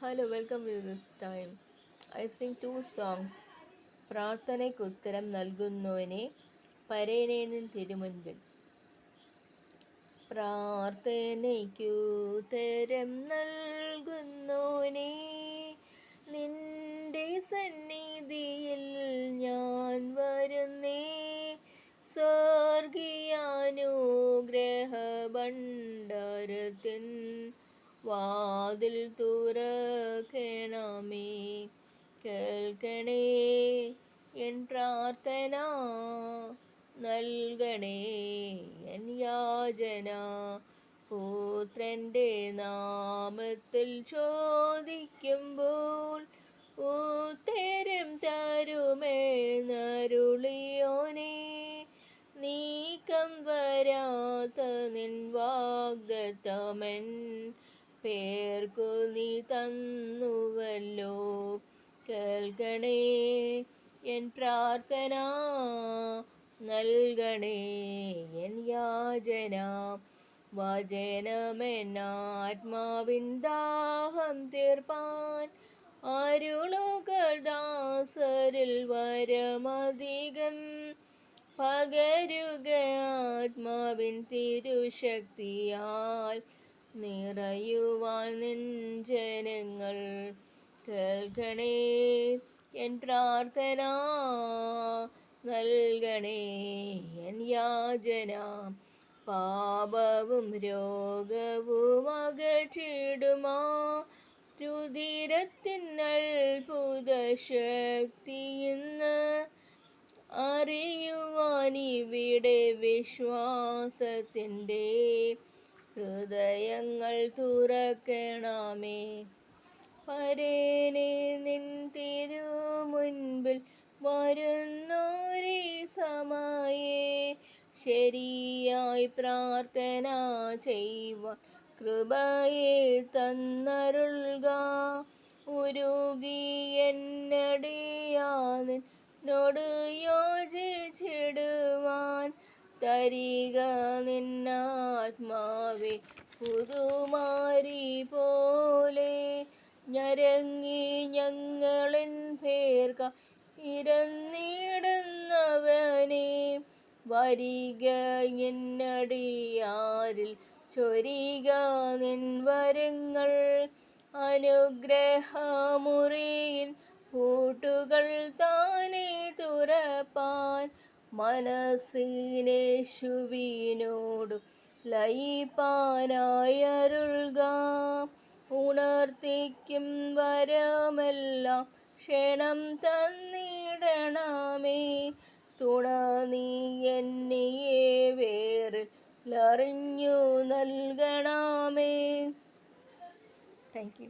Hello, welcome to this time. I sing two songs. പ്രാർത്ഥനയ്ക്ക് ഉത്തരം നൽകുന്നവനെ പരേനേനിൻ തിരുമുൻപിൽ. പ്രാർത്ഥനയ്ക്കുത്തരം നൽകുന്നോനെ നിന്റെ സന്നിധിയിൽ ഞാൻ വരുന്നേ. സ്വർഗീയാനുഗ്രഹ ഭണ്ഡാരത്തിൻ വാതിൽ തുറക്കണമേ. കേൾക്കണേ എൻ പ്രാർത്ഥന, നൽകണേ എൻ യാചന. പുത്രൻ്റെ നാമത്തിൽ ചോദിക്കുമ്പോൾ ഉത്തരം തരുമെന്നരുളിയോനെ. നീക്കം വരാത്ത നിൻ വാഗ്ദത്തമൻ പേർക്കു നീ തന്നുവല്ലോ. കേൾക്കണേ എൻ പ്രാർത്ഥന, നൽകണേ എൻ യാചന. വചനമെന്നാത്മാവിൻ ദാഹം തീർപ്പാൻ അരുളുകൾ ദാസരിൽ വരമധികം പകരുക. ആത്മാവിൻ തിരുശക്തിയാൽ നിറയുവാൻ നിൻ ജനങ്ങൾ. കേൾക്കണേ എൻ പ്രാർത്ഥന, നൽകണേ എൻ യാചന. പാപവും രോഗവും അകറ്റിടുമാ രുധിരത്തിൻ അത്ഭുത ശക്തി ഇന്ന് അറിയുവാനിവിടെ വിശ്വാസത്തിൻ്റെ ഹൃദയങ്ങൾ തുറക്കണമേ. പരേനെ നിൻ തിരുമുൻപിൽ വരുന്നോരേ സമയേ ശരിയായി പ്രാർത്ഥന ചെയ്യുവാൻ കൃപയെ തന്നരുൾക. ഉരുകി എന്നടിയാനോട് യോജിച്ചിടുവാൻ തരിക നിന്നാത്മാവേ. പുതുമാരി പോലെ ഞരങ്ങി ഞങ്ങളിൻ പേർക്ക ഇരന്നിടുന്നവനെ. വരിക എന്നടിയാരിൽ ചൊരിക നിൻ വരങ്ങൾ. അനുഗ്രഹമുറിയിൽ പൂട്ടുകൾ താനെ തുറപ്പാൻ മനസ്സിനേശുവിനോടു ലയിപ്പാനായരുൾക. ഉണർത്തിക്കും വരമെല്ലാം ക്ഷണം തന്നിടണമേ. തുണ നീ എന്നിയെ വേറിൽ അറിഞ്ഞു നൽകണമേ. Thank you.